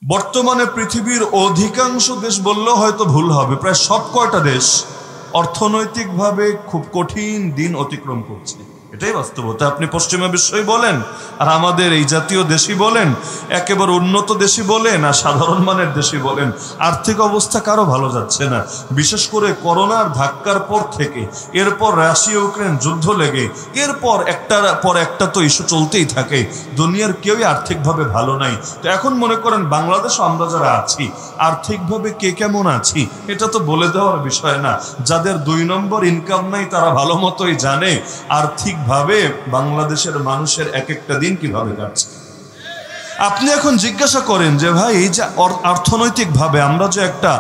বর্তমানে পৃথিবীর অধিকাংশ দেশ বললেও হয়তো ভুল হবে, প্রায় সব কয়টা দেশ অর্থনৈতিকভাবে খুব কঠিন দিন অতিক্রম করছে। এটাই বাস্তবতা। আপনি পশ্চিমা বিশ্বই বলেন আর আমাদের এই জাতীয় দেশই বলেন, একেবারে উন্নত দেশই বলেন আর সাধারণ মানের দেশই বলেন, আর্থিক অবস্থা কারো ভালো যাচ্ছে না। বিশেষ করে করোনার ধাক্কার পর থেকে, এরপর রাশিয়া ইউক্রেন যুদ্ধ লেগে, এরপর একটার পর একটা তো ইস্যু চলতেই থাকে। দুনিয়ার কেউই আর্থিকভাবে ভালো নাই। তো এখন মনে করেন বাংলাদেশও আমরা যারা আছি আর্থিকভাবে কে কেমন আছি এটা তো বলে দেওয়ার বিষয় না। যাদের 2 নম্বর ইনকাম নাই তারা ভালো মতোই জানে আর্থিকভাবে বাংলাদেশের মানুষের এক একটা দিন কিভাবে যাচ্ছে। আপনি এখন জিজ্ঞাসা করেন যে ভাই, এই যে অর্থনৈতিকভাবে আমরা যে একটা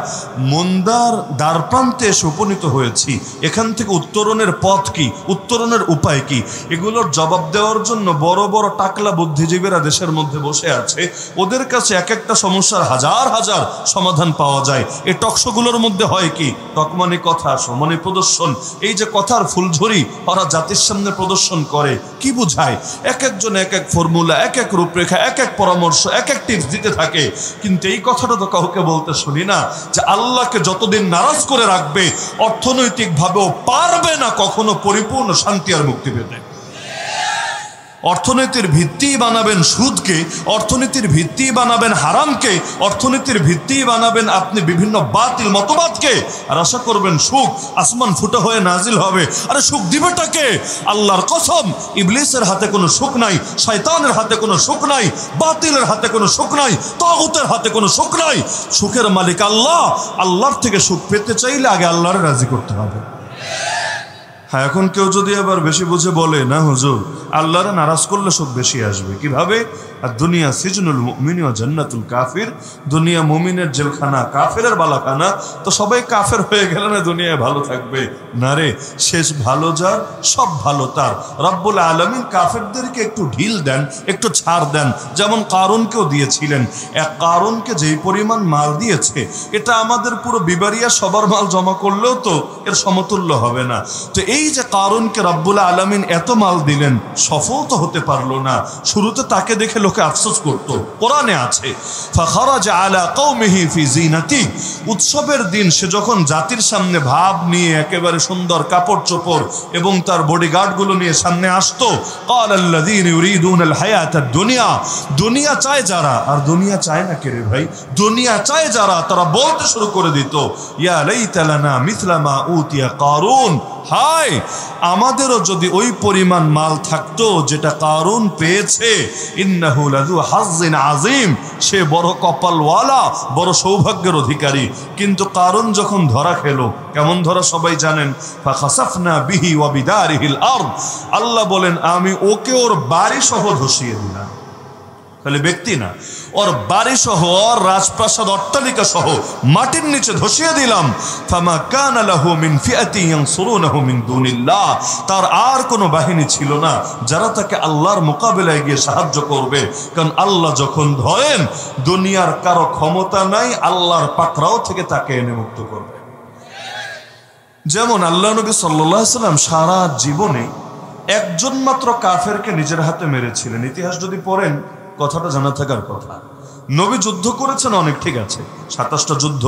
মন্দার দ্বারপ্রান্তে এসে উপনীত হয়েছি, এখান থেকে উত্তরণের পথ কি, উত্তরণের উপায় কি, এগুলোর জবাব দেওয়ার জন্য বড় বড় টাকলা বুদ্ধিজীবীরা দেশের মধ্যে বসে আছে। ওদের কাছে এক একটা সমস্যার হাজার হাজার সমাধান পাওয়া যায়। এই টকশোগুলোর মধ্যে হয় কি, টকমানি কথা, সমানি প্রদর্শন, এই যে কথার ফুলঝুরি ওরা জাতির সামনে প্রদর্শন করে, কি বুঝায়? এক একজন এক এক ফর্মুলা, এক এক রূপরেখা, এক এক পরামর্শ, এক এক টিপস দিতে থাকে। কিন্তু এই কথাটা তো কাউকে বলতে শুনি না যে আল্লাহকে যতদিন নারাজ করে রাখবে অর্থনৈতিকভাবেও পারবে না কখনো পরিপূর্ণ শান্তি আর মুক্তি পেতে। অর্থনীতির ভিত্তি বানাবেন সুদকে, অর্থনীতির ভিত্তি বানাবেন হারামকে, অর্থনীতির ভিত্তি বানাবেন আপনি বিভিন্ন বাতিল মতবাদকে, আর আশা করবেন সুখ আসমান ফুটা হয়ে নাজিল হবে। আরে সুখ দিবেটাকে? আল্লাহর কসম, ইবলিসের হাতে কোনো সুখ নাই, শয়তানের হাতে কোনো সুখ নাই, বাতিলের হাতে কোনো সুখ নাই, তাগুতের হাতে কোনো সুখ নাই। সুখের মালিক আল্লাহ। আল্লাহর থেকে সুখ পেতে চাইলে আগে আল্লাহরে রাজি করতে হবে। হ্যাঁ, এখন কেউ যদি আবার বেশি বুঝে বলে না হুজুর আল্লাহরে নারাজ করলে সুখ বেশি আসবে, কিভাবে? আর দুনিয়া সিজনুল মুমিন ওয়া জান্নাতুল কাফির, দুনিয়া মুমিনের জেলখানা, কাফেরের বালাখানা। তো সবাই কাফের হয়ে গেলে না দুনিয়ায় ভালো থাকবে? না রে, শেষ ভালো যার, সব ভালো তার। রব্বুল আলামিন কাফেরদেরকে একটু ঢিল দেন, একটু ছাড় দেন, যেমন কারুনকেও দিয়েছিলেন। এক কারুনকে যেই পরিমাণ মাল দিয়েছে, এটা আমাদের পুরো বিবারিয়া সবার মাল জমা করলেও তো এর সমতুল্য হবে না। তো এই যে কারুনকে রব্বুল আলামিন এত মাল দিলেন, সফল তো হতে পারলো না। শুরুতে তাকে দেখে লোকে আফসোস করত। কোরআনে আছে ফাখারাজা আলা কওমিহি ফি জিনাতি, উৎসবের দিন সে যখন জাতির সামনে ভাব নিয়ে একেবারে সুন্দর কাপড় চোপড় এবং তার বডিগার্ডগুলো নিয়ে সামনে আসতো, ক্বালাল্লাযীনা ইউরিদুনাল হায়াতাদ দুনিয়া, দুনিয়া চায় যারা, আর দুনিয়া চায় না কে রে ভাই? দুনিয়া চায় যারা, তারা বলতে শুরু করে দিত ইয়া লাইতা লানা মিথলা মা উতিয়া কারুন, হায় আমাদেরও যদি ওই পরিমাণ মাল থাকতো যেটা কারুন পেয়েছে। ইন্নাহু লাযু হাজ্জিন আযীম, সে বড় কপালওয়ালা, বড় সৌভাগ্যের অধিকারী। কিন্তু কারুন যখন ধরা খেলো, কেমন ধরা সবাই জানেন, ফাখাসাফনা বিহি ওয়া বিদারিহিল আরদ, আল্লাহ বলেন আমি ওকে ওর বাড়ি সহ ধসিয়ে দিলাম। তাহলে ব্যক্তি না, ওর বাড়ি সহ, ওর রাজপ্রাসাদ অট্টালিকা সহ মাটির নিচে ধসিয়ে দিলাম। ফামা কানা লাহু মিন ফিআতিন ইয়ানসুরুনাহু মিন দুনিল্লাহ, তার আর কোনো বাহিনী ছিল না যারা তাকে আল্লাহর মোকাবেলায় গিয়ে সাহায্য করবে। কারণ আল্লাহ যখন ধরেন, দুনিয়ার কারো ক্ষমতা নাই আল্লাহর পাকড়াও থেকে তাকে এনে মুক্ত করবে। যেমন আল্লাহ নবী সাল্লাল্লাহু আলাইহি সাল্লাম সারা জীবনে একজন মাত্র কাফেরকে নিজের হাতে মেরেছিলেন। ইতিহাস যদি পড়েন কথাটা জানা থাকার কথা। নবী যুদ্ধ করেছেন অনেক, ঠিক আছে, 27টা যুদ্ধ,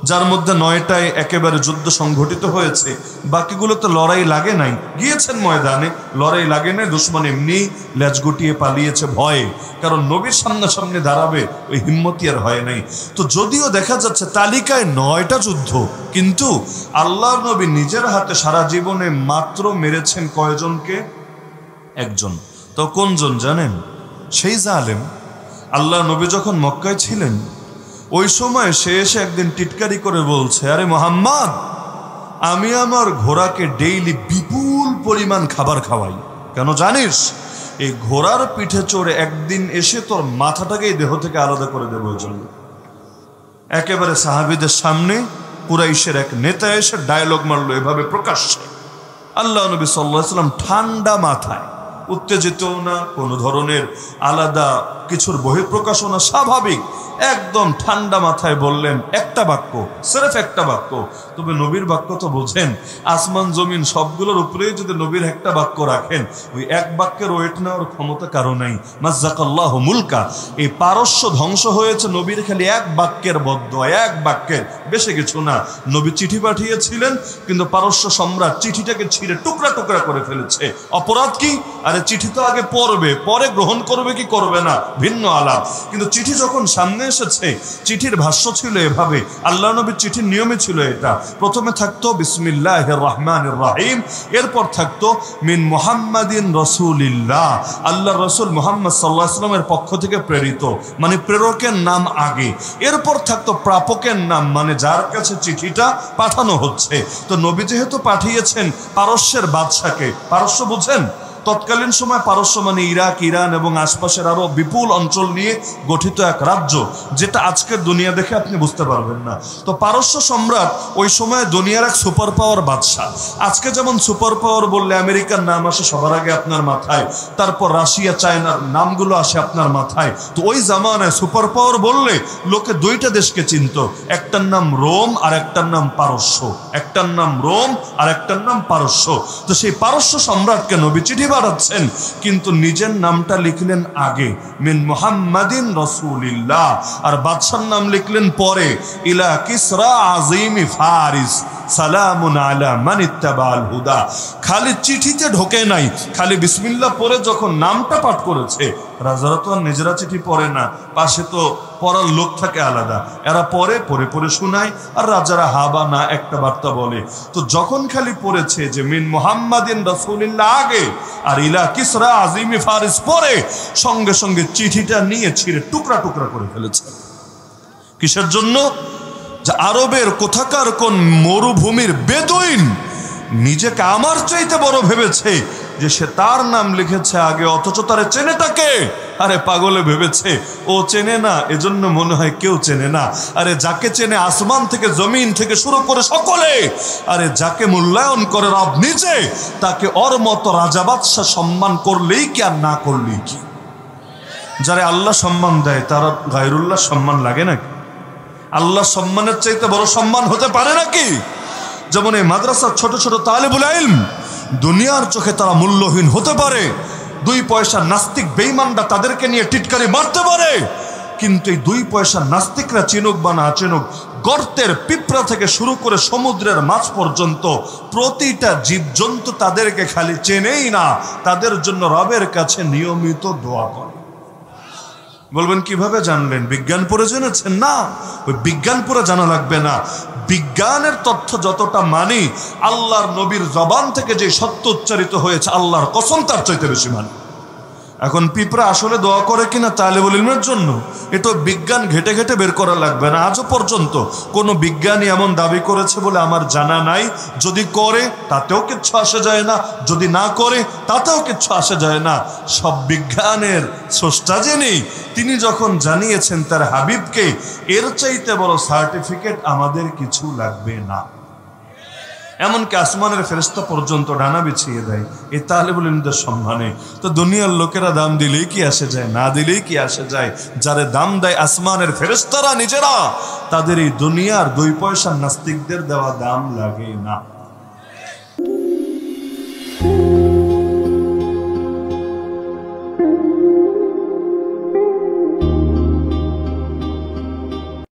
যার মধ্যে 9টায় একেবারে যুদ্ধ সংঘটিত হয়েছে, বাকিগুলোতে লড়াই লাগে নাই। গিয়েছেন ময়দানে, লড়াই লাগে নাই, দুশমন এমনি লেজ গুটিয়ে পালিয়েছে ভয়ে, কারণ নবীর সামনাসামনি দাঁড়াবে ওই হিম্মতি আর হয় নাই। তো যদিও দেখা যাচ্ছে তালিকায় 9টা যুদ্ধ, কিন্তু আল্লাহর নবী নিজের হাতে সারা জীবনে মাত্র মেরেছেন কয়জনকে? একজন। তো কোনজন জানেন? সেই জালেম। আল্লাহ নবী যখন মক্কায় ছিলেন ওই সময় সে এসে একদিন টিটকারি করে বলছে, আরে মুহাম্মদ, আমি আমার ঘোড়াকে ডেইলি বিপুল পরিমাণ খাবার খাওয়াই, কেন জানিস? এই ঘোড়ার পিঠে চড়ে একদিন এসে তোর মাথাটাকেই দেহ থেকে আলাদা করে দেবো। ওই জন্য একেবারে সাহাবীদের সামনে কুরাইশের এক নেতা এসে ডায়লগ মারলো এভাবে প্রকাশ্যে। আল্লাহ নবী সাল্লাল্লাহু আলাইহি ওয়াসাল্লাম ঠান্ডা মাথায়, উত্তেজিত না, কোনো ধরনের আলাদা কিছুর বহিঃপ্রকাশও না, স্বাভাবিক একদম ঠান্ডা মাথায় বললেন একটা বাক্য, সির্ফ একটা বাক্য। তবে নবীর বাক্য তো বোঝেন, আসমান জমিন সবগুলোর উপরেই যদি নবীর একটা বাক্য রাখেন, ওই এক বাক্যের ওয়েট নেওয়ার ক্ষমতা কারো নাই। মাজ্জাকাল্লাহু মুলকা। এই পারস্য ধ্বংস হয়েছে নবীর খালি এক বাক্যের বদদোয়া, এক বাক্যের, বেশি কিছু না। নবী চিঠি পাঠিয়েছিলেন, কিন্তু পারস্য সম্রাট চিঠিটাকে ছিঁড়ে টুকরা টুকরা করে ফেলেছে। অপরাধ কি? আরে চিঠি তো আগে পড়বে, পরে গ্রহণ করবে কি করবে না ভিন্ন আলাপ, কিন্তু চিঠি যখন সামনে এসেছে, চিঠির ভাষ্য ছিল এভাবে, আল্লাহ নবীর চিঠির নিয়মে ছিল এটা, প্রথমে থাকতো বিসমিল্লাহির রহমানির রহিম, এরপর থাকতো মিন মুহাম্মাদিন রাসূলিল্লাহ, আল্লাহর রাসূল মুহাম্মদ সাল্লাল্লাহু আলাইহি ওয়াসাল্লামের পক্ষ থেকে প্রেরিত, মানে প্রেরকের নাম আগে, এরপর থাকতো প্রাপকের নাম, মানে যার কাছে চিঠিটা পাঠানো হচ্ছে। তো নবী যেহেতু পাঠিয়েছেন পারস্যের বাদশাকে, পারস্য বুঝেন? তৎকালীন সময় পারস্য মানে ইরাক, ইরান এবং আশপাশের আরো বিপুল অঞ্চল নিয়ে গঠিত এক রাজ্য, যেটা আজকের দুনিয়া দেখে আপনি বুঝতে পারবেন না। তো পারস্য সম্রাট ওই সময় দুনিয়ার এক সুপার পাওয়ার বাদশাহ। আজকে যেমন সুপার পাওয়ার বললে আমেরিকার নাম আসে সবার আগে আপনার মাথায়, তারপর রাশিয়া, চায়নার নামগুলো আসে আপনার মাথায়। তো ওই জামানায় সুপার পাওয়ার বললে লোকে দুইটা দেশকে চিনত, একটার নাম রোম আর একটার নাম পারস্য, একটার নাম রোম আর একটার নাম পারস্য। তো সেই পারস্য সম্রাটকে নবী চিঠি পাঠাচ্ছেন, কিন্তু নিজের নামটা লিখলেন আগে, মিন মুহাম্মাদিন রাসূলিল্লাহ, আর বাদশার নাম লিখলেন পরে, ইলা কিসরা আযীমি ফারিস সালামুন আলা মান ইত্তাবাল হুদা। খালি চিঠিতে ঢোকে নাই, খালি বিসমিল্লাহ পরে যখন নামটা পাঠ করেছে, রাজারা তো আর নিজেরা চিঠি পড়ে না, পাশে তো পড়ার লোক থাকে আলাদা, এরা পরে পরে পরে শোনায়, আর রাজারা হা বা না একটা বার্তা বলে। তো যখন খালি পড়েছে যে মিন মুহাম্মাদিন রাসূলিল্লাহ আগে আর ইলা কিসরা আযীমি ফারিস পরে, সঙ্গে সঙ্গে চিঠিটা নিয়ে ছিঁড়ে টুকরা টুকরা করে ফেলেছে। কিসের জন্য? যে আরবের কোথাকার কোন মরুভূমির বেদুইন নিজেকে আমার চাইতে বড় ভেবেছে, যে সে তার নাম লিখেছে আগে, অথচ তারে চেনে তাকে। আরে পাগলে ভেবেছে ও চেনে না, এজন্য মনে হয় কেউ চেনে না। আরে যাকে চেনে আসমান থেকে জমিন থেকে শুরু করে সকলে, আরে যাকে মূল্যায়ন করে রব নিজে, তাকে ওর মতো রাজা বাদশাহ সম্মান করলেই কি আর না করলেই কি? যারা আল্লাহ সম্মান দেয় তারা গায়রুল্লাহ সম্মান লাগে নাকি? আল্লাহ সম্মানের চাইতে বড় সম্মান হতে পারে নাকি? যেমন এই মাদ্রাসার ছোট ছোট তালেবুল ইলম, দুনিয়ার চোখে তারা মূল্যহীন হতে পারে, 2 পয়সা নাস্তিক বেঈমানরা তাদেরকে নিয়ে টিটকারি মারতে পারে, কিন্তু এই 2 পয়সা নাস্তিকরা চিনুক বা না চিনুক, গর্তের পিঁপড়া থেকে শুরু করে সমুদ্রের মাছ পর্যন্ত প্রতিটা জীবজন্তু তাদেরকে খালি চেনেই না, তাদের জন্য রবের কাছে নিয়মিত দোয়া করে। বলবেন কিভাবে জানলেন? বিজ্ঞান পড়ে জেনেছেন? না, ওই বিজ্ঞান পড়ে জানা লাগবে না। বিজ্ঞানের তথ্য যতটা মানি, আল্লাহর নবীর জবান থেকে যে সত্য উচ্চারিত হয়েছে আল্লাহর কসম তার চাইতে বেশি মানি। এখন পিঁপড়া আসলে দোয়া করে কিনা তালেবুল ইলমের জন্য, এটা বিজ্ঞান ঘেটে ঘেটে বের করা লাগবে না। আজও পর্যন্ত কোনো বিজ্ঞানী এমন দাবি করেছে বলে আমার জানা নাই। যদি করে তাতেও কিচ্ছু আসে যায় না, যদি না করে তাতেও কিচ্ছু আসে যায় না। সব বিজ্ঞানের স্রষ্টা যিনি, তিনি যখন জানিয়েছেন তার হাবিবকে, এর চাইতে বড় সার্টিফিকেট আমাদের কিছু লাগবে না। এমনকি আসমানের ফেরেশতা পর্যন্ত ডানা বিছিয়ে দেয় এই তালেবুল ইলমদের সম্মানে। তো দুনিয়ার লোকেরা দাম দিলেই কি আসে যায়, না দিলেই কি আসে যায়? যারে দাম দেয় আসমানের ফেরেশতারা নিজেরা, তাদের এই দুনিয়ার 2 পয়সা নাস্তিকদের দেওয়া দাম লাগে না।